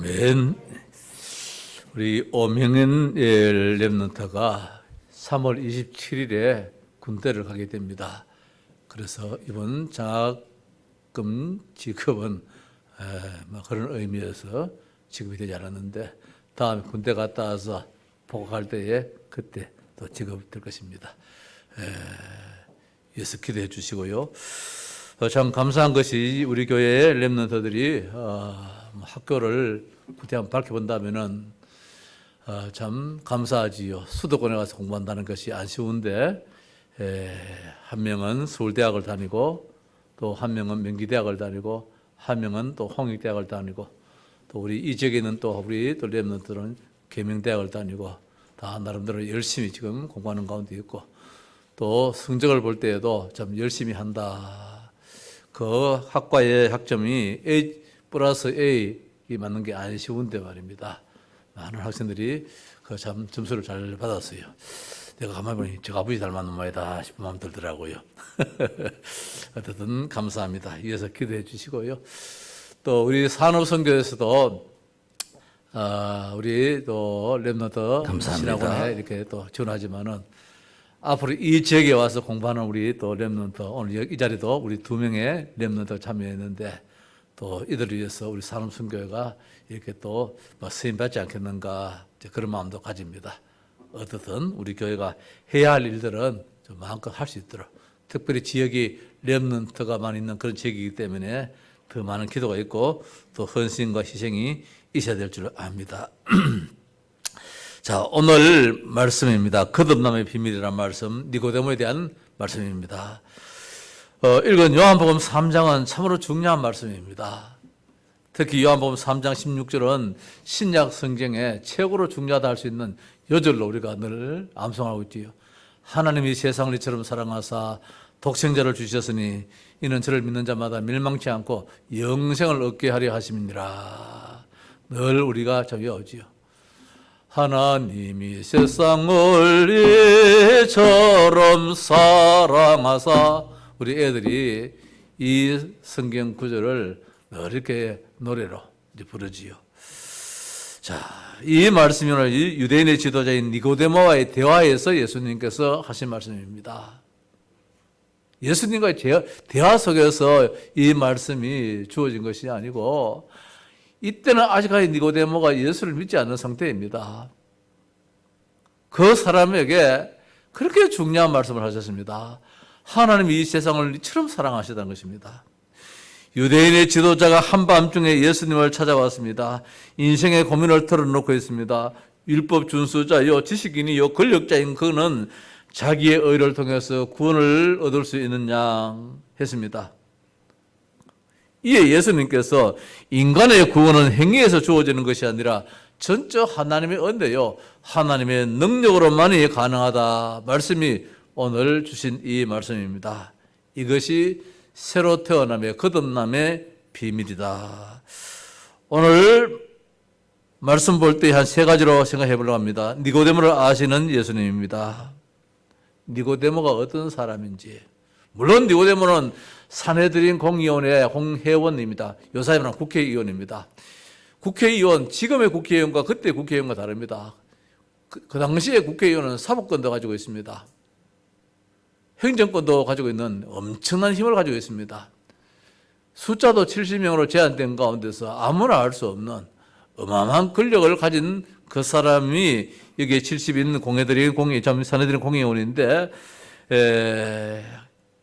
맨 우리 오명현 랩런트가 3월 27일에 군대를 가게 됩니다. 그래서 이번 장학금 지급은 그런 의미에서 지급이 되지 않았는데 다음에 군대 갔다 와서 복학할 때에 그때 또 지급될 것입니다. 위해서 기도해 주시고요. 참 감사한 것이 우리 교회의 랩런트들이 학교를 굳이 한번 밝혀본다면은 참 감사하지요. 수도권에 가서 공부한다는 것이 안 쉬운데 한 명은 서울대학을 다니고 또 한 명은 명기대학을 다니고 한 명은 또 홍익대학을 다니고 또 우리 이 지역에는 또 우리 또 랩런트들은 계명대학을 다니고 다 나름대로 열심히 지금 공부하는 가운데 있고 또 성적을 볼 때에도 참 열심히 한다. 그 학과의 학점이 A 플러스 A이 맞는 게 안 쉬운데 말입니다. 많은 학생들이 그 참 점수를 잘 받았어요. 내가 가만히 보니 저 아버지 닮았는 모양이다 싶은 마음 들더라고요. 어쨌든 감사합니다. 이어서 기도해 주시고요. 또 우리 산업선교에서도 우리 또 랩런트 신학원에 이렇게 또 지원하지만은 앞으로 이 지역에 와서 공부하는 우리 또 랩런트 오늘 이 자리도 우리 2명의 랩런트가 참여했는데 또 이들을 위해서 우리 산업선교회가 이렇게 또 쓰임 받지 않겠는가 그런 마음도 가집니다. 어떻든 우리 교회가 해야 할 일들은 좀 마음껏 할 수 있도록 특별히 지역이 랩런트가 많이 있는 그런 지역이기 때문에 더 많은 기도가 있고 또 헌신과 희생이 있어야 될 줄 압니다. 자, 오늘 말씀입니다. 거듭남의 비밀이라는 말씀, 니고데모에 대한 말씀입니다. 읽은 요한복음 3장은 참으로 중요한 말씀입니다. 특히 요한복음 3장 16절은 신약 성경에 최고로 중요하다 할 수 있는 여절로 우리가 늘 암송하고 있지요. 하나님이 세상을 이처럼 사랑하사 독생자를 주셨으니 이는 저를 믿는 자마다 멸망치 않고 영생을 얻게 하려 하심이니라. 늘 우리가 저 외우지요. 하나님이 세상을 이처럼 사랑하사 우리 애들이 이 성경 구절을 늘 이렇게 노래로 이제 부르지요. 자, 이 말씀이 오늘 유대인의 지도자인 니고데모와의 대화에서 예수님께서 하신 말씀입니다. 예수님과의 대화 속에서 이 말씀이 주어진 것이 아니고 이때는 아직까지 니고데모가 예수를 믿지 않는 상태입니다. 그 사람에게 그렇게 중요한 말씀을 하셨습니다. 하나님이 이 세상을 이처럼 사랑하시다는 것입니다. 유대인의 지도자가 한밤중에 예수님을 찾아왔습니다. 인생의 고민을 털어놓고 있습니다. 율법 준수자요, 지식인이요, 권력자인 그는 자기의 의를 통해서 구원을 얻을 수 있느냐 했습니다. 이에 예수님께서 인간의 구원은 행위에서 주어지는 것이 아니라 전적 하나님의 은혜요, 하나님의 능력으로만이 가능하다 말씀이 오늘 주신 이 말씀입니다. 이것이 새로 태어남의 거듭남의 비밀이다. 오늘 말씀 볼 때 한 세 가지로 생각해 보려고 합니다. 니고데모를 아시는 예수님입니다. 니고데모가 어떤 사람인지. 물론 니고데모는 산헤드린 공의원의 공회원입니다. 요사이는 국회의원입니다. 국회의원, 지금의 국회의원과 그때 국회의원과 다릅니다. 그 당시에 국회의원은 사법권도 가지고 있습니다. 행정권도 가지고 있는 엄청난 힘을 가지고 있습니다. 숫자도 70명으로 제한된 가운데서 아무나 알 수 없는 어마어마한 권력을 가진 그 사람이 여기에 70 있는 산헤드린 공회의원인데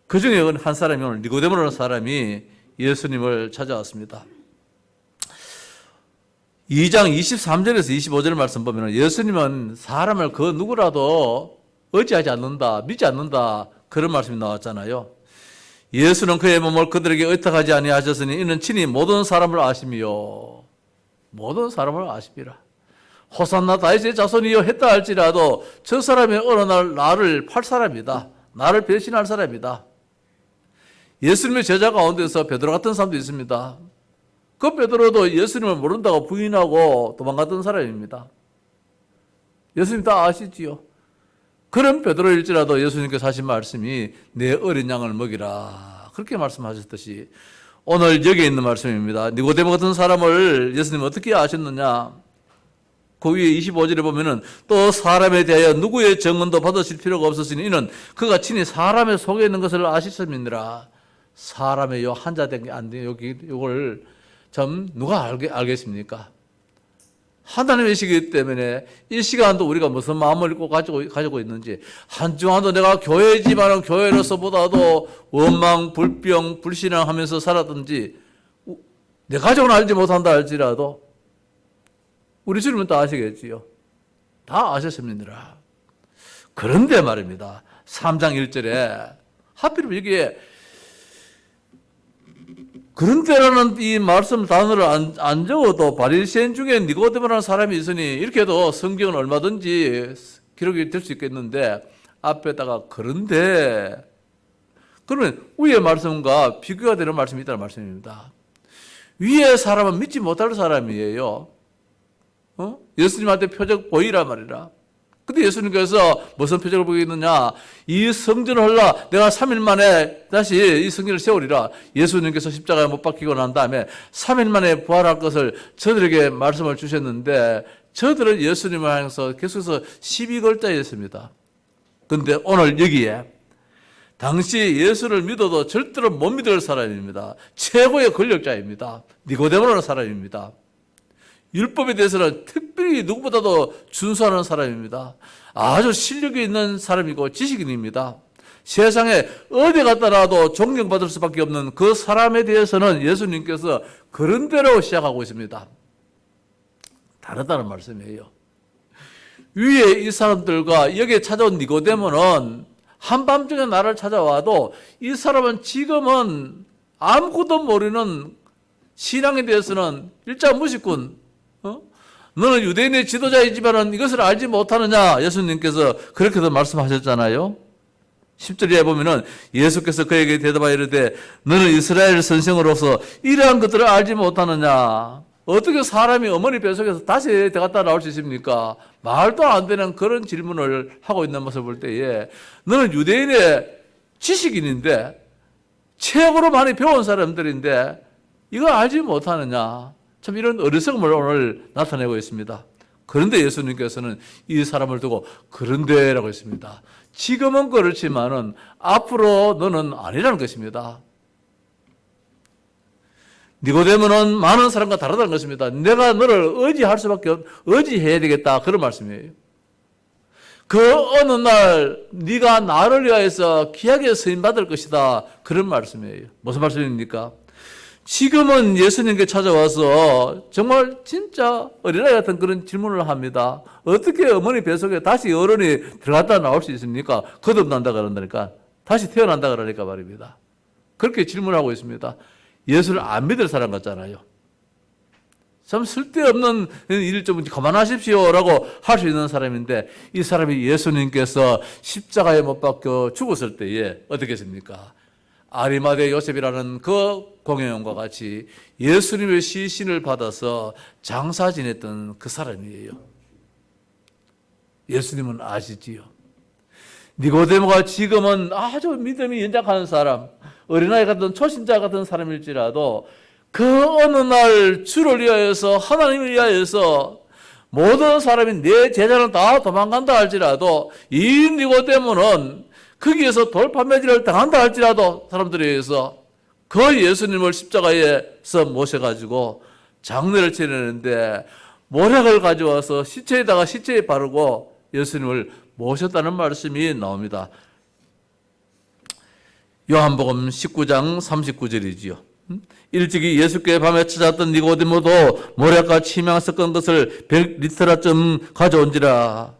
그 중에 한 사람이 오늘 니고데모라는 사람이 예수님을 찾아왔습니다. 2장 23절에서 25절 말씀 보면 예수님은 사람을 그 누구라도 의지하지 않는다, 믿지 않는다 그런 말씀이 나왔잖아요. 예수는 그의 몸을 그들에게 의탁하지 아니하셨으니 이는 친히 모든 사람을 아심이요, 모든 사람을 아심이라. 호산나 다윗의 자손이요 했다 할지라도 저 사람이 어느 날 나를 팔 사람이다, 나를 배신할 사람이다. 예수님의 제자 가운데서 베드로 같은 사람도 있습니다. 그 베드로도 예수님을 모른다고 부인하고 도망갔던 사람입니다. 예수님 다 아시지요. 그런 베드로일지라도 예수님께서 하신 말씀이 내 어린 양을 먹이라 그렇게 말씀하셨듯이 오늘 여기 있는 말씀입니다. 니고데모 같은 사람을 예수님은 어떻게 아셨느냐? 그 위에 25절에 보면은 또 사람에 대하여 누구의 증언도 받으실 필요가 없었으니 이는 그가 친히 사람의 속에 있는 것을 아셨음이니라. 사람의 요 한자된 게 안 돼요. 여기 요걸 참 누가 알겠습니까? 하나님의 시기 때문에 이 시간도 우리가 무슨 마음을 꼭 가지고 있는지, 한주간도 내가 교회지만은 교회로서보다도 원망, 불평, 불신앙하면서 살았든지 내 가족은 알지 못한다 할지라도 우리 주님은 다 아시겠지요. 다 아셨습니다. 그런데 말입니다. 3장 1절에 하필 여기에 그런데라는 이 말씀 단어를 안 적어도 바리새인 중에 니고데모라는 사람이 있으니 이렇게 해도 성경은 얼마든지 기록이 될 수 있겠는데 앞에다가 그런데 그러면 위의 말씀과 비교가 되는 말씀이 있다는 말씀입니다. 위의 사람은 믿지 못할 사람이에요. 예수님한테 표적 보이라 말이라. 근데 예수님께서 무슨 표적을 보이겠느냐? 이 성전을 헐라 내가 3일 만에 다시 이 성전을 세우리라. 예수님께서 십자가에 못 박히고 난 다음에 3일 만에 부활할 것을 저들에게 말씀을 주셨는데 저들은 예수님을 향해서 계속해서 시비 걸 자였습니다. 근데 오늘 여기에 당시 예수를 믿어도 절대로 못 믿을 사람입니다. 최고의 권력자입니다. 니고데모라는 사람입니다. 율법에 대해서는 특별히 누구보다도 준수하는 사람입니다. 아주 실력이 있는 사람이고 지식인입니다. 세상에 어디 갔다 놔도 존경받을 수밖에 없는 그 사람에 대해서는 예수님께서 그런 대로 시작하고 있습니다. 다르다는 말씀이에요. 위에 이 사람들과 여기에 찾아온 니고데모는 한밤중에 나를 찾아와도 이 사람은 지금은 아무것도 모르는 신앙에 대해서는 일자무식군. 너는 유대인의 지도자이지만 이것을 알지 못하느냐? 예수님께서 그렇게도 말씀하셨잖아요. 10절에 보면은 예수께서 그에게 대답하여 이르되 너는 이스라엘 선생으로서 이러한 것들을 알지 못하느냐? 어떻게 사람이 어머니 뱃속에서 다시 들어갔다 나올 수 있습니까? 말도 안 되는 그런 질문을 하고 있는 모습을 볼 때에 너는 유대인의 지식인인데 최고로 많이 배운 사람들인데 이걸 알지 못하느냐? 참 이런 어리석음을 오늘 나타내고 있습니다. 그런데 예수님께서는 이 사람을 두고 그런데라고 했습니다. 지금은 그렇지만은 앞으로 너는 아니라는 것입니다. 니고데모는 많은 사람과 다르다는 것입니다. 내가 너를 의지해야 되겠다 그런 말씀이에요. 그 어느 날 네가 나를 위하여서 귀하게 쓰임 받을 것이다 그런 말씀이에요. 무슨 말씀입니까? 지금은 예수님께 찾아와서 정말 진짜 어린아이 같은 그런 질문을 합니다. 어떻게 어머니 뱃속에 다시 어른이 들어갔다 나올 수 있습니까? 거듭난다 그런다니까. 다시 태어난다 그러니까 말입니다. 그렇게 질문하고 있습니다. 예수를 안 믿을 사람 같잖아요. 참 쓸데없는 일 좀 그만하십시오라고 할 수 있는 사람인데 이 사람이 예수님께서 십자가에 못 박혀 죽었을 때에 어떻게 했습니까? 아리마대 요셉이라는 그 공회원과 같이 예수님의 시신을 받아서 장사 지냈던 그 사람이에요. 예수님은 아시지요. 니고데모가 지금은 아주 믿음이 연약한 사람, 어린아이 같은 초신자 같은 사람일지라도 그 어느 날 주를 위하여서 하나님을 위하여서 모든 사람이 내 제자는 다 도망간다 할지라도 이 니고데모는 거기에서 돌파매질을 당한다 할지라도 사람들에 의해서 그 예수님을 십자가에서 모셔가지고 장례를 치르는데 모략을 가져와서 시체에다가 시체에 바르고 예수님을 모셨다는 말씀이 나옵니다. 요한복음 19장 39절이지요. 일찍이 예수께 밤에 찾아왔던 니고데모도 모략과 침향 섞은 것을 100리터라쯤 가져온지라.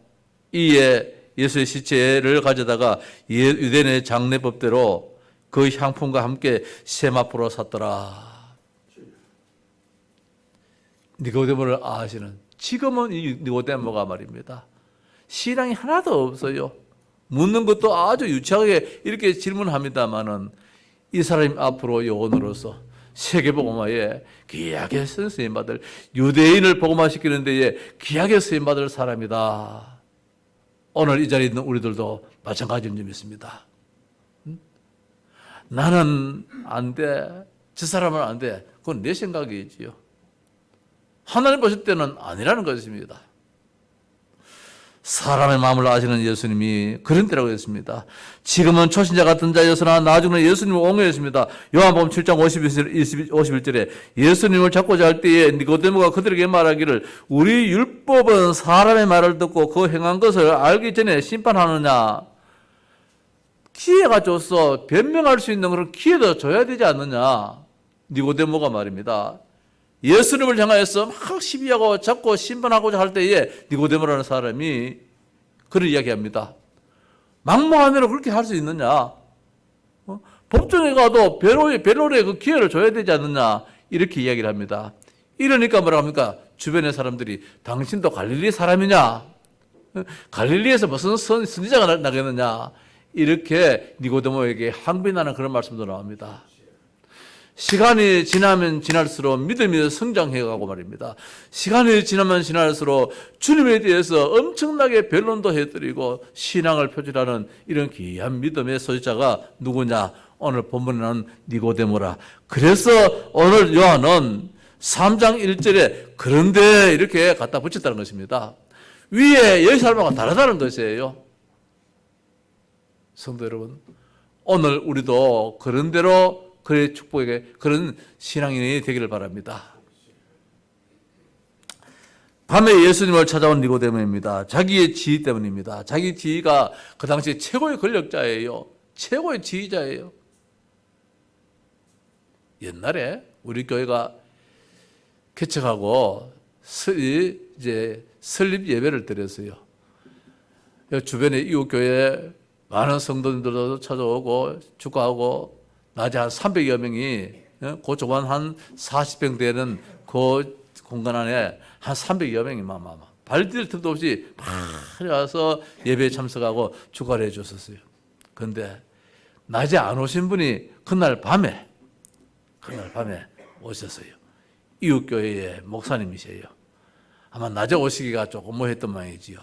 이에 예수의 시체를 가져다가 유대인의 장례법대로 그 향품과 함께 세마포로 샀더라. 니고데모를 아시는 지금은 이 니고데모가 말입니다. 신앙이 하나도 없어요. 묻는 것도 아주 유치하게 이렇게 질문합니다마는 이 사람이 앞으로 요원으로서 세계복음화에 귀하게 쓰임받을 유대인을 복음화시키는 데에 귀하게 쓰임받을 사람이다. 오늘 이 자리에 있는 우리들도 마찬가지인 점이 있습니다. 나는 안 돼. 저 사람은 안 돼. 그건 내 생각이지요. 하나님 보실 때는 아니라는 것입니다. 사람의 마음을 아시는 예수님이 그런 때라고 했습니다. 지금은 초신자 같은 자였으나 나중에는 예수님을 옹호했습니다. 요한복음 7장 51절에 예수님을 잡고자 할 때에 니고데모가 그들에게 말하기를 우리 율법은 사람의 말을 듣고 그 행한 것을 알기 전에 심판하느냐. 기회가 줘서 변명할 수 있는 그런 기회도 줘야 되지 않느냐. 니고데모가 말입니다. 예수님을 향하여서 막 시비하고 잡고 심판하고자 할 때에 니고데모라는 사람이 그런 이야기합니다. 막무가내로 그렇게 할 수 있느냐? 법정에 가도 벨로레 그 기회를 줘야 되지 않느냐? 이렇게 이야기를 합니다. 이러니까 뭐라고 합니까? 주변의 사람들이 당신도 갈릴리 사람이냐? 갈릴리에서 무슨 선지자가 나겠느냐? 이렇게 니고데모에게 항변하는 그런 말씀도 나옵니다. 시간이 지나면 지날수록 믿음이 성장해가고 말입니다. 시간이 지나면 지날수록 주님에 대해서 엄청나게 변론도 해드리고 신앙을 표출하는 이런 귀한 믿음의 소유자가 누구냐? 오늘 본문에는 니고데모라. 그래서 오늘 요한은 3장 1절에 그런데 이렇게 갖다 붙였다는 것입니다. 위에 예루살렘과 다르다는 것이에요. 성도 여러분, 오늘 우리도 그런대로 그의 축복에게 그런 신앙인이 되기를 바랍니다. 밤에 예수님을 찾아온 니고데모입니다. 자기의 지위 때문입니다. 자기 지위가 그 당시 최고의 권력자예요. 최고의 지휘자예요. 옛날에 우리 교회가 개척하고 이제 설립 예배를 드렸어요. 주변에 이웃 교회 많은 성도님들도 찾아오고 축구하고 낮에 한 300여 명이 그 조만 한 40평 되는 그 공간 안에 한 300여 명이 발 디딜 틈도 없이 막 와서 예배에 참석하고 축가를 해 줬었어요. 그런데 낮에 안 오신 분이 그날 밤에 오셨어요. 이웃교회의 목사님이세요. 아마 낮에 오시기가 조금 뭐했던 모양이지요.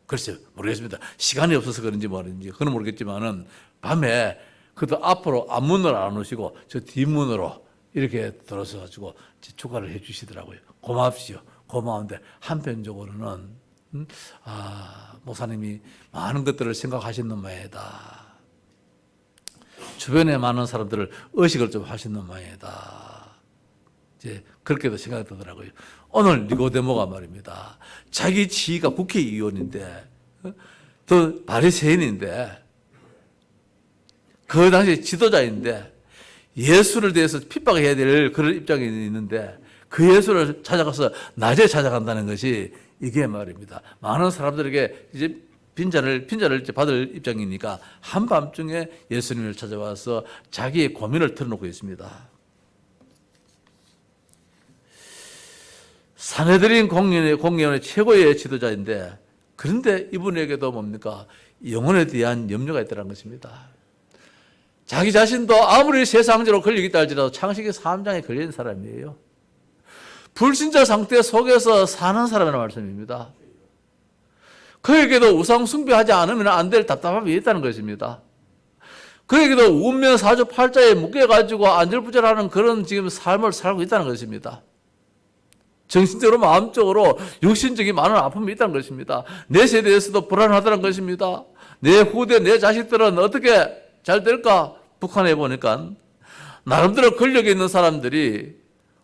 글쎄요, 모르겠습니다. 시간이 없어서 그런지 모르는지 그건 모르겠지만은 밤에 그도 앞으로 앞문으로 안 오시고 저 뒷문으로 이렇게 들어서 가지고 축가를 해 주시더라고요. 고맙시오. 고마운데 한편적으로는 목사님이 많은 것들을 생각하시는 모양이다. 주변에 많은 사람들을 의식을 좀 하시는 모양이다. 이제 그렇게도 생각이 들더라고요. 오늘 니고데모가 말입니다. 자기 지위가 국회의원인데 또 바리새인인데 그 당시 지도자인데 예수를 대해서 핍박해야 될 그런 입장이 있는데 그 예수를 찾아가서 낮에 찾아간다는 것이 이게 말입니다. 많은 사람들에게 이제 빈자를 받을 입장이니까 한밤중에 예수님을 찾아와서 자기의 고민을 털어놓고 있습니다. 산헤드린 공의원의 최고의 지도자인데 그런데 이분에게도 뭡니까? 영혼에 대한 염려가 있다는 것입니다. 자기 자신도 아무리 세상적으로 걸리겠다 할지라도 창세기 3장에 걸린 사람이에요. 불신자 상태 속에서 사는 사람이라는 말씀입니다. 그에게도 우상 숭배하지 않으면 안 될 답답함이 있다는 것입니다. 그에게도 운명 사주팔자에 묶여가지고 안절부절하는 그런 지금 삶을 살고 있다는 것입니다. 정신적으로 마음적으로 육신적인 많은 아픔이 있다는 것입니다. 내 세대에서도 불안하다는 것입니다. 내 후대 내 자식들은 어떻게 잘 될까? 북한에 보니까 나름대로 권력이 있는 사람들이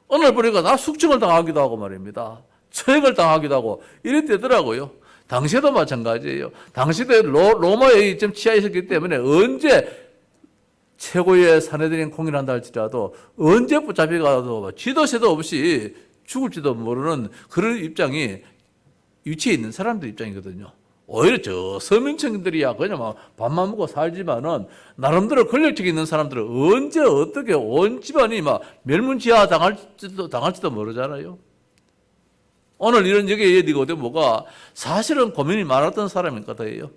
오늘 보니까 나 숙청을 당하기도 하고 말입니다. 처형을 당하기도 하고 이랬더라고요. 당시에도 마찬가지예요. 당시도 로마에 좀 치하 있었기 때문에 언제 최고의 산헤드린 공인한다 할지라도 언제 붙잡혀가도 지도세도 없이 죽을지도 모르는 그런 입장이 위치에 있는 사람들 입장이거든요. 오히려 저 서민층들이야 그냥 막 밥만 먹고 살지만은 나름대로 권력적 있는 사람들은 언제 어떻게 온 집안이 막 멸문지하 당할지도 모르잖아요. 오늘 이런 얘기에 니고데모가 사실은 고민이 많았던 사람인 것 같아요.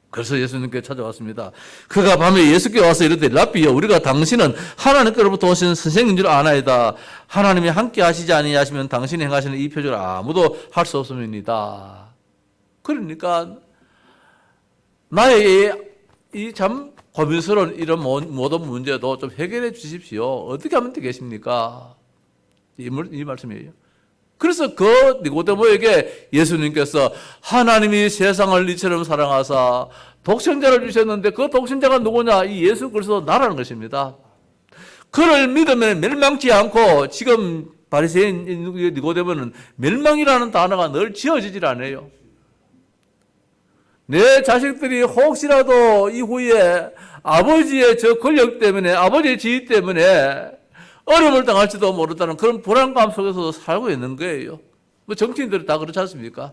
그래서 예수님께 찾아왔습니다. 그가 밤에 예수께 와서 이르되 랍비여 우리가 당신은 하나님께로부터 오신 선생인 줄 아나이다. 하나님이 함께 하시지 아니하시면 당신이 행하시는 이 표적을 아무도 할 수 없음이니이다. 그러니까 나의 이 참 고민스러운 이런 모든 문제도 좀 해결해 주십시오. 어떻게 하면 되겠습니까? 이 말씀이에요. 그래서 그 니고데모에게 예수님께서 하나님이 세상을 이처럼 사랑하사 독생자를 주셨는데 그 독생자가 누구냐? 이 예수 그리스도 나라는 것입니다. 그를 믿으면 멸망치 않고 지금 바리새인 니고데모는 멸망이라는 단어가 늘 지어지질 않아요. 내 자식들이 혹시라도 이후에 아버지의 저 권력 때문에 아버지의 지위 때문에 어려움을 당할지도 모른다는 그런 불안감 속에서 살고 있는 거예요. 뭐 정치인들이 다 그렇지 않습니까?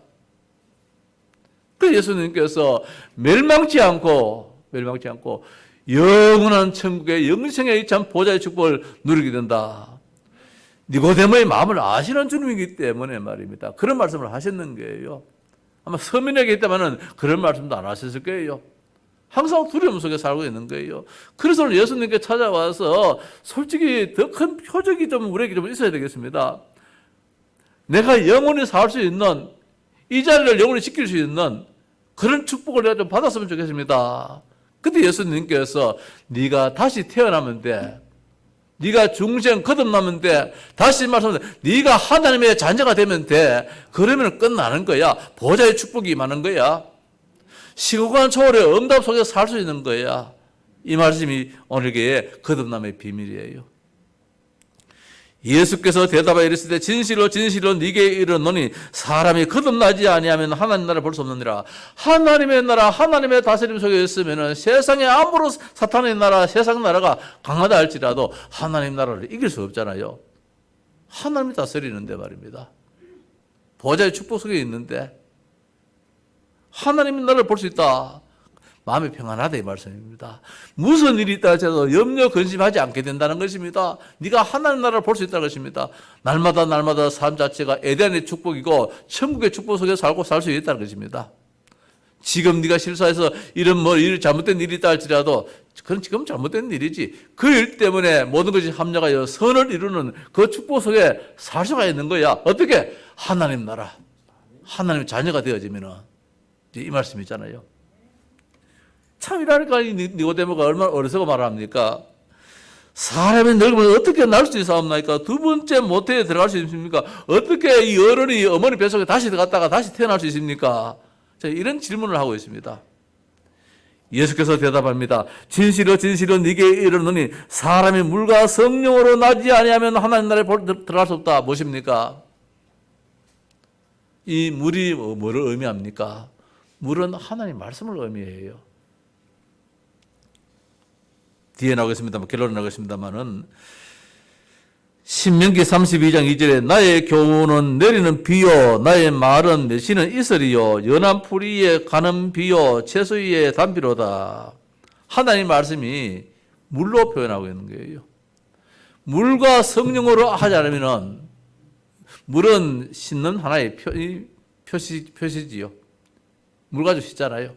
그래서 예수님께서 멸망치 않고 영원한 천국의 영생의 참 보좌의 축복을 누리게 된다. 니고데모의 마음을 아시는 주님이기 때문에 말입니다. 그런 말씀을 하셨는 거예요. 아마 서민에게 있다면 그런 말씀도 안 하셨을 거예요. 항상 두려움 속에 살고 있는 거예요. 그래서 오늘 예수님께 찾아와서 솔직히 더 큰 표적이 좀 우리에게 좀 있어야 되겠습니다. 내가 영원히 살 수 있는 이 자리를 영원히 지킬 수 있는 그런 축복을 내가 좀 받았으면 좋겠습니다. 그때 예수님께서 네가 다시 태어나면 돼. 네가 중생 거듭나면 돼. 다시 말하면 네가 하나님의 자녀가 되면 돼. 그러면 끝나는 거야. 보좌의 축복이 임하는 거야. 시공간 초월의 응답 속에서 살 수 있는 거야. 이 말씀이 오늘 교회의 거듭남의 비밀이에요. 예수께서 대답하여 이르시되 진실로 진실로 네게 이르노니 사람이 거듭나지 아니하면 하나님 나라를 볼 수 없느니라. 하나님의 나라, 하나님의 다스림 속에 있으면 세상에 아무로 사탄의 나라, 세상 나라가 강하다 할지라도 하나님 나라를 이길 수 없잖아요. 하나님이 다스리는데 말입니다. 보좌의 축복 속에 있는데 하나님의 나라를 볼 수 있다. 마음이 평안하다 이 말씀입니다. 무슨 일이 있다 해도 염려 근심하지 않게 된다는 것입니다. 네가 하나님 나라를 볼 수 있다는 것입니다. 날마다 삶 자체가 에덴의 축복이고 천국의 축복 속에 살고 살 수 있다는 것입니다. 지금 네가 실수해서 이런 일 잘못된 일이 있다 할지라도 그건 지금 잘못된 일이지. 그 일 때문에 모든 것이 합력하여 선을 이루는 그 축복 속에 살 수가 있는 거야. 어떻게? 하나님 나라. 하나님 자녀가 되어지면은 이 말씀이잖아요. 참이라니까 니고데모가 얼마나 어리석어 말합니까? 사람이 늙으면 어떻게 날 수 있사옵나이까? 두 번째 모태에 들어갈 수 있습니까? 어떻게 이 어른이 어머니 뱃속에 다시 들어갔다가 다시 태어날 수 있습니까? 자, 이런 질문을 하고 있습니다. 예수께서 대답합니다. 진실로 진실로 네게 이르노니 사람이 물과 성령으로 나지 아니하면 하나님 나라에 들어갈 수 없다. 무엇입니까? 이 물이 뭐를 의미합니까? 물은 하나님 말씀을 의미해요. 뒤에 나오겠습니다만, 결론에 나오겠습니다만은, 신명기 32장 2절에 나의 교훈은 내리는 비요, 나의 말은 메시는 이슬이요, 연한 풀 위에 가는 비요, 채소 위에 담비로다. 하나님 말씀이 물로 표현하고 있는 거예요. 물과 성령으로 하지 않으면은, 물은 씻는 하나의 표시지요. 물 가지고 씻잖아요.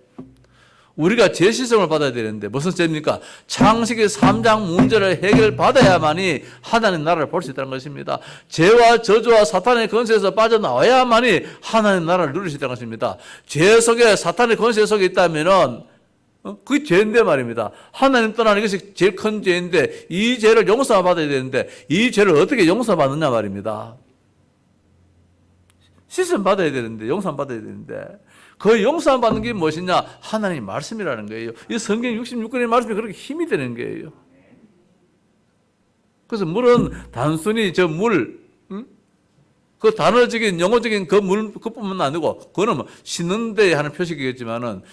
우리가 죄 씻음을 받아야 되는데 무슨 죄입니까? 창세기 3장 문제를 해결받아야만이 하나님 나라를 볼 수 있다는 것입니다. 죄와 저주와 사탄의 권세에서 빠져나와야만이 하나님 나라를 누릴 수 있다는 것입니다. 죄 속에 사탄의 권세 속에 있다면은 그게 죄인데 말입니다. 하나님 떠나는 것이 제일 큰 죄인데 이 죄를 용서받아야 되는데 이 죄를 어떻게 용서받느냐 말입니다. 씻음 받아야 되는데 용서 받아야 되는데 그 용서 받는 게 무엇이냐? 하나님 말씀이라는 거예요. 이 성경 66권의 말씀이 그렇게 힘이 되는 거예요. 그래서 물은 단순히 저 물, 그 단어적인 영어적인 그 물 그뿐만 아니고 그거는 뭐 씻는 데 하는 표식이겠지만은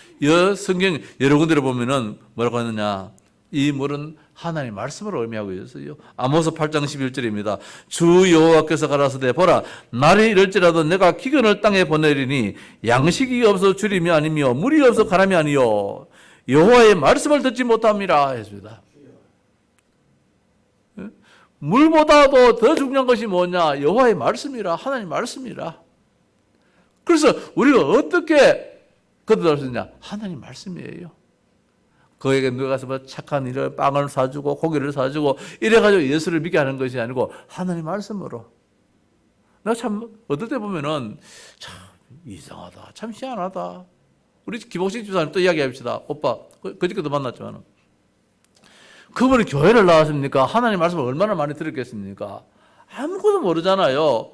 성경 여러 군데를 보면은 뭐라고 하느냐? 이 물은 하나님 말씀을 의미하고 있어요. 아모스 8장 11절입니다. 주 여호와께서 가라사대 보라 날이 이럴지라도 내가 기근을 땅에 보내리니 양식이 없어 줄임이 아니며 물이 없어 가람이 아니요 여호와의 말씀을 듣지 못함이라 했습니다. 물보다도 더 중요한 것이 뭐냐? 여호와의 말씀이라. 하나님 말씀이라. 그래서 우리가 어떻게 거듭날 수 있냐? 하나님 말씀이에요. 그에게 누가 가서 뭐 착한 일을 빵을 사주고 고기를 사주고 이래가지고 예수를 믿게 하는 것이 아니고 하나님 말씀으로. 나 참 어떨 때 보면은 참 이상하다, 참 희한하다. 우리 김옥식 집사님 또 이야기합시다. 오빠 그저께도 만났지만 그분이 교회를 나왔습니까? 하나님 말씀을 얼마나 많이 들었겠습니까? 아무것도 모르잖아요.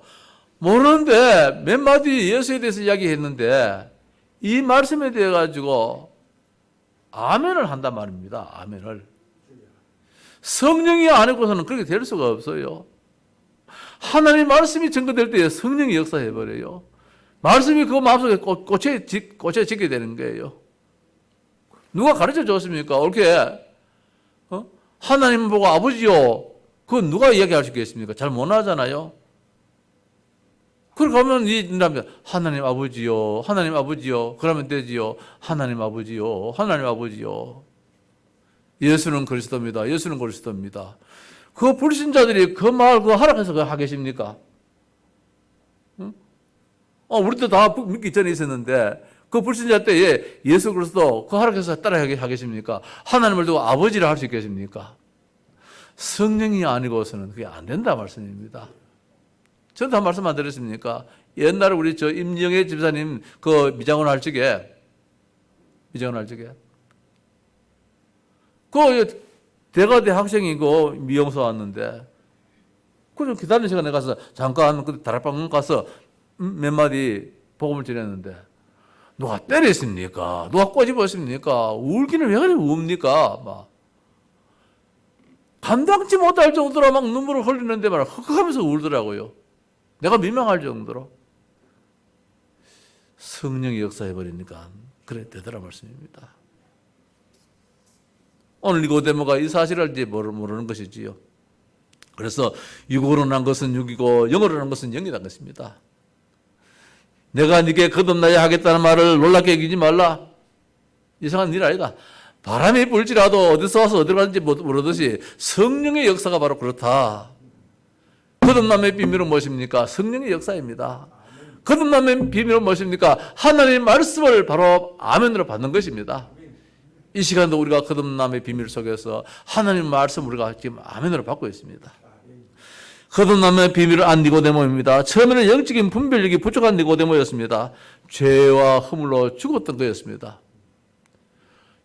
모르는데 몇 마디 예수에 대해서 이야기했는데 이 말씀에 대해 가지고 아멘을 한단 말입니다. 아멘을. 성령이 아니고서는 그렇게 될 수가 없어요. 하나님 말씀이 증거될 때에 성령이 역사해버려요. 말씀이 그 마음속에 꽂혀 지게 되는 거예요. 누가 가르쳐 줬습니까? 옳게 하나님 보고 아버지요. 그건 누가 이야기할 수 있겠습니까? 잘 못 하잖아요. 그렇게 하면 하나님 아버지요. 하나님 아버지요. 그러면 되지요. 하나님 아버지요. 하나님 아버지요. 예수는 그리스도입니다. 예수는 그리스도입니다. 그 불신자들이 그 말 그거 하락해서 그거 하겠습니까? 응? 우리도 다 믿기 전에 있었는데 그 불신자 때에 예수 그리스도 그 하락해서 따라하게 하겠습니까? 하나님을 두고 아버지라 할 수 있겠습니까? 성령이 아니고서는 그게 안 된다 말씀입니다. 저도 한 말씀 안 드렸습니까? 옛날에 우리 임영애 집사님 그 미장원 할 적에 그 대가대 학생이고 미용소 왔는데 그 기다리는 시간에 가서 잠깐 그 다락방 가서 몇 마디 복음을 전했는데 누가 때렸습니까? 누가 꼬집었습니까? 울기는 왜 그래 웁니까? 막 감당치 못할 정도로 막 눈물을 흘리는데 말 흑흑하면서 울더라고요. 내가 민망할 정도로. 성령이 역사해버리니까 그래 되더라 말씀입니다. 오늘 니고데모가 이 사실을 이제 모르는 것이지요. 그래서 육으로 난 것은 육이고 영으로 난 것은 영이라는 것입니다. 내가 네게 거듭나야 하겠다는 말을 놀랍게 여기지 말라. 이상한 일 아니다. 바람이 불지라도 어디서 와서 어디로 가는지 모르듯이 성령의 역사가 바로 그렇다. 거듭남의 비밀은 무엇입니까? 성령의 역사입니다. 거듭남의 비밀은 무엇입니까? 하나님의 말씀을 바로 아멘으로 받는 것입니다. 이 시간도 우리가 거듭남의 비밀 속에서 하나님의 말씀 우리가 지금 아멘으로 받고 있습니다. 거듭남의 비밀을 안 니고데모입니다. 처음에는 영적인 분별력이 부족한 니고데모였습니다. 죄와 허물로 죽었던 거였습니다.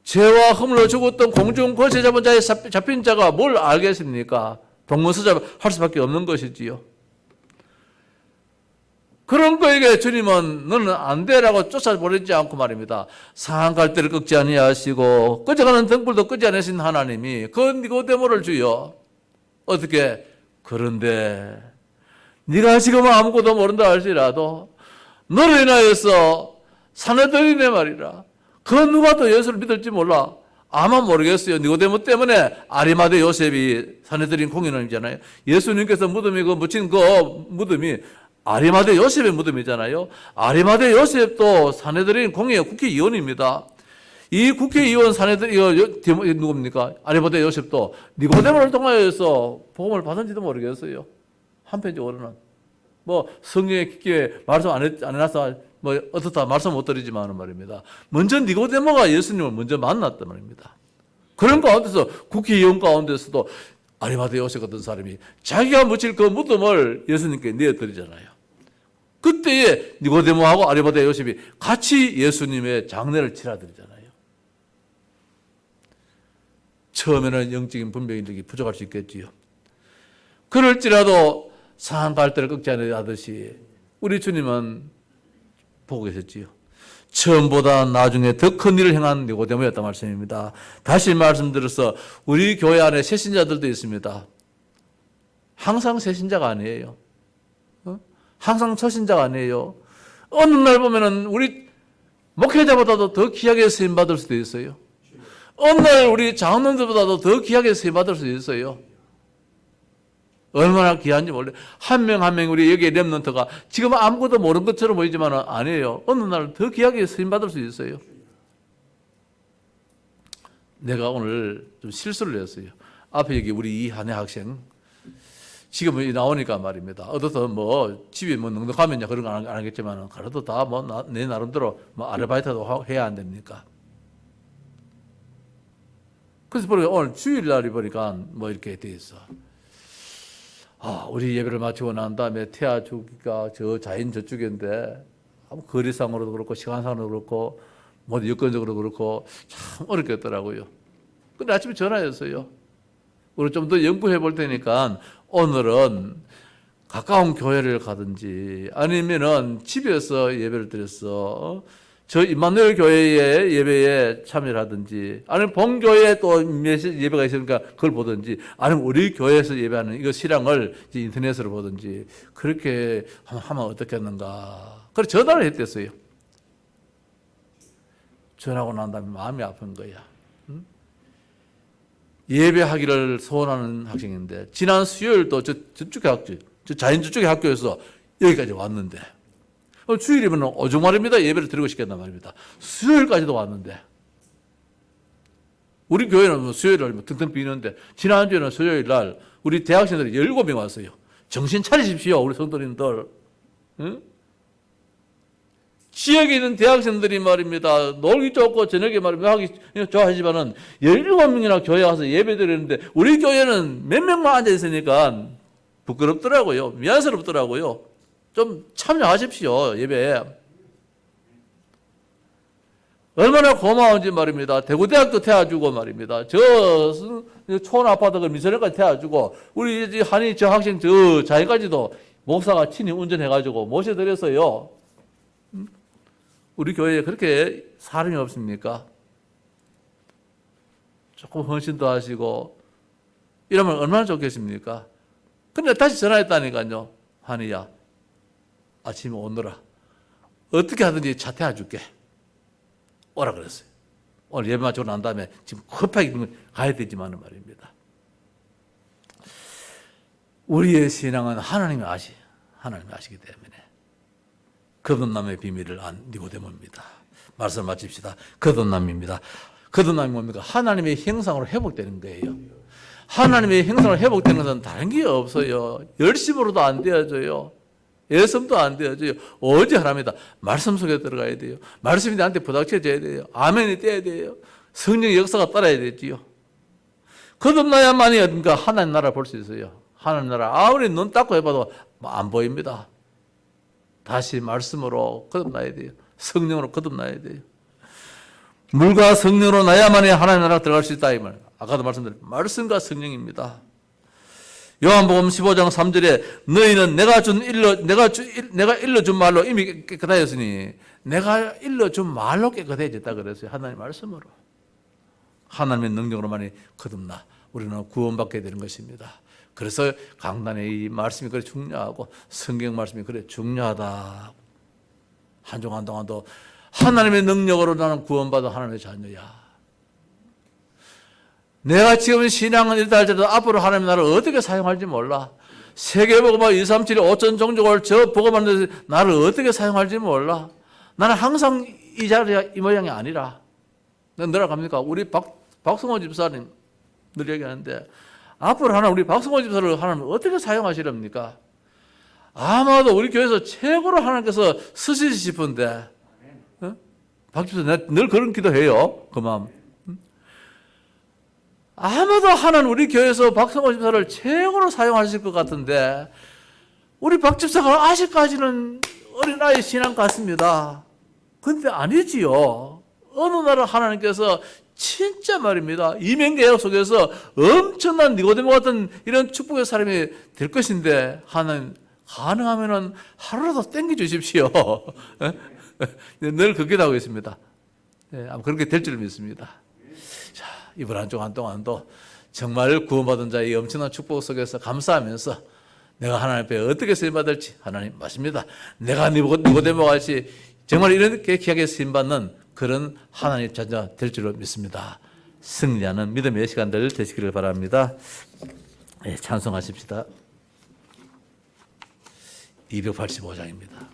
죄와 허물로 죽었던 공중 권세 잡은 자의 잡힌 자가 뭘 알겠습니까? 동문서자 할 수밖에 없는 것이지요. 그런 거에게 주님은 너는 안 돼라고 쫓아보내지 않고 말입니다. 상한 갈대를 꺾지 아니하시고 꺼져가는 등불도 끄지 않으신 하나님이 그 니고데모를 주여 어떻게 그런데 네가 지금 아무것도 모른다 할지라도 너로 인하여서 사내들이네 말이라. 그 누가 또 예수를 믿을지 몰라. 아마 모르겠어요. 니고데모 때문에 아리마대 요셉이 사내들인 공인원이잖아요. 예수님께서 무덤이 묻힌 그 무덤이 아리마대 요셉의 무덤이잖아요. 아리마대 요셉도 사내들인 공의 국회의원입니다. 이 국회의원 사내들 이거 누굽니까? 아리마대 요셉도 니고데모를 통하여서 복음을 받은지도 모르겠어요. 한편적으로는 뭐 성경에 깊게 말씀 안 해놔서 뭐 어떻다 말씀 못 드리지만 말입니다. 먼저 니고데모가 예수님을 먼저 만났단 말입니다. 그런 가운데서 국회의원 가운데서도 아리마대 요셉 같은 사람이 자기가 묻힐 그 무덤을 예수님께 내어드리잖아요. 그때에 니고데모하고 아리마대 요셉이 같이 예수님의 장례를 치러드리잖아요. 처음에는 영적인 분별력이 부족할 수 있겠지요. 그럴지라도 상한 갈대를 꺾지 않으듯이 우리 주님은 보고 계셨지요. 처음보다 나중에 더 큰 일을 행한 니고데모였단 말씀입니다. 다시 말씀드려서 우리 교회 안에 새신자들도 있습니다. 항상 새신자가 아니에요. 항상 초신자가 아니에요. 어느 날 보면은 우리 목회자보다도 더 귀하게 쓰임받을 수도 있어요. 어느 날 우리 장로님들보다도 더 귀하게 쓰임받을 수도 있어요. 얼마나 귀한지 몰라요. 한 명 한 명 우리 여기 렘넌트가 지금 아무것도 모르는 것처럼 보이지만 아니에요. 어느 날 더 귀하게 쓰임받을 수 있어요. 내가 오늘 좀 실수를 했어요. 앞에 여기 우리 이한혜 학생 지금 나오니까 말입니다. 어디서 뭐 집에 뭐 넉넉하면 그런 거 안 하겠지만 그래도 다 뭐 내 나름대로 뭐 아르바이트도 해야 안 됩니까? 그래서 보니까 오늘 주일날이 보니까 뭐 이렇게 돼 있어. 우리 예배를 마치고 난 다음에 태아 주기가 저 자인 저쪽인데 거리상으로도 그렇고 시간상으로도 그렇고 뭐 여건적으로 그렇고 참 어렵겠더라고요. 근데 아침에 전화했어요. 우리 좀 더 연구해 볼 테니까 오늘은 가까운 교회를 가든지 아니면은 집에서 예배를 드려서 저 임마누엘 교회의 예배에 참여를 하든지 아니면 본교회에 또 예배가 있으니까 그걸 보든지 아니면 우리 교회에서 예배하는 이거 실황을 이제 인터넷으로 보든지 그렇게 하면 어떻겠는가. 그래서 전화를 했댔어요. 전화하고 난 다음에 마음이 아픈 거야. 응? 예배하기를 소원하는 학생인데 지난 수요일도 저쪽의 학교, 저 자연저쪽의 학교에서 여기까지 왔는데 주일이면 오죽 말입니다. 예배를 드리고 싶겠단 말입니다. 수요일까지도 왔는데 우리 교회는 뭐 수요일날 등등 비는데 지난주에는 수요일 날 우리 대학생들이 17명 왔어요. 정신 차리십시오. 우리 성도님들. 응? 지역에 있는 대학생들이 말입니다. 놀기 좋고 저녁에 말입니다. 하기 좋아하지만은 17명이나 교회 와서 예배 드리는데 우리 교회는 몇 명만 앉아 있으니까 부끄럽더라고요. 미안스럽더라고요. 좀 참여하십시오. 예배에. 얼마나 고마운지 말입니다. 대구대학도 태워주고 말입니다. 저 촌아파트 미선에까지 태워주고 우리 한이 저 학생 저 자기까지도 목사가 친히 운전해가지고 모셔드렸어요. 우리 교회에 그렇게 사람이 없습니까? 조금 헌신도 하시고 이러면 얼마나 좋겠습니까? 근데 다시 전화했다니까요. 한이야, 아침에 오너라. 어떻게 하든지 차 태워줄게. 오라 그랬어요. 오늘 예배 마치고 난 다음에 지금 급하게 가야 되지만은 말입니다. 우리의 신앙은 하나님이 아시기 때문에 거듭남의 비밀을 안 니고데모입니다. 말씀을 마칩시다. 거듭남입니다. 거듭남이 뭡니까? 하나님의 형상으로 회복되는 거예요. 하나님의 형상으로 회복되는 것은 다른 게 없어요. 열심으로도 안 되어져요. 예성도 안 되어져요. 오직 하나님이다. 말씀 속에 들어가야 돼요. 말씀이 나한테 부닥쳐져야 돼요. 아멘이 돼야 돼요. 성령의 역사가 따라야 되지요. 거듭나야만이 어딘가 하나님 나라 볼 수 있어요. 하나님 나라 아무리 눈 닦고 해봐도 안 보입니다. 다시 말씀으로 거듭나야 돼요. 성령으로 거듭나야 돼요. 물과 성령으로 나야만이 하나님 나라 들어갈 수 있다 이 말. 아까도 말씀드린 말씀과 성령입니다. 요한복음 15장 3절에 너희는 내가 일러준 말로 이미 깨끗하였으니 내가 일러준 말로 깨끗해졌다 그랬어요. 하나님 말씀으로. 하나님의 능력으로만이 거듭나 우리는 구원받게 되는 것입니다. 그래서 강단에 이 말씀이 그래 중요하고 성경 말씀이 그래 중요하다. 한 주 한 동안도 하나님의 능력으로 나는 구원받은 하나님의 자녀야. 내가 지금 신앙은 이렇다 할지라도 앞으로 하나님 나를 어떻게 사용할지 몰라. 세계복음화 237 5천 종족을 저 복음하는 데 나를 어떻게 사용할지 몰라. 나는 항상 이 자리야 이 모양이 아니라. 내가 뭐라 합니까? 우리 박성호 집사님 늘 얘기하는데 앞으로 하나 우리 박성호 집사를 하나님 어떻게 사용하시렵니까? 아마도 우리 교회에서 최고로 하나님께서 쓰시지 싶은데 어? 박 집사 늘 그런 기도해요. 그 마음. 아마도 하나는 우리 교회에서 박성호 집사를 최고로 사용하실 것 같은데 우리 박 집사가 아직까지는 어린아이 신앙 같습니다. 근데 아니지요. 어느 날 하나님께서 진짜 말입니다. 이민계약 속에서 엄청난 니고데모 같은 이런 축복의 사람이 될 것인데 하나님 가능하면은 하루라도 땡겨 주십시오. 늘 그렇게 하고 있습니다. 아마 그렇게 될 줄 믿습니다. 자, 이번 한 주 한 동안도 정말 구원받은 자의 엄청난 축복 속에서 감사하면서 내가 하나님 앞에 어떻게 쓰임받을지 하나님 맞습니다. 내가 니고데모 같이 정말 이렇게 귀하게 쓰임받는 그런 하나님의 자녀 될 줄로 믿습니다. 승리하는 믿음의 시간들 되시기를 바랍니다. 네, 찬송하십시다. 285장입니다.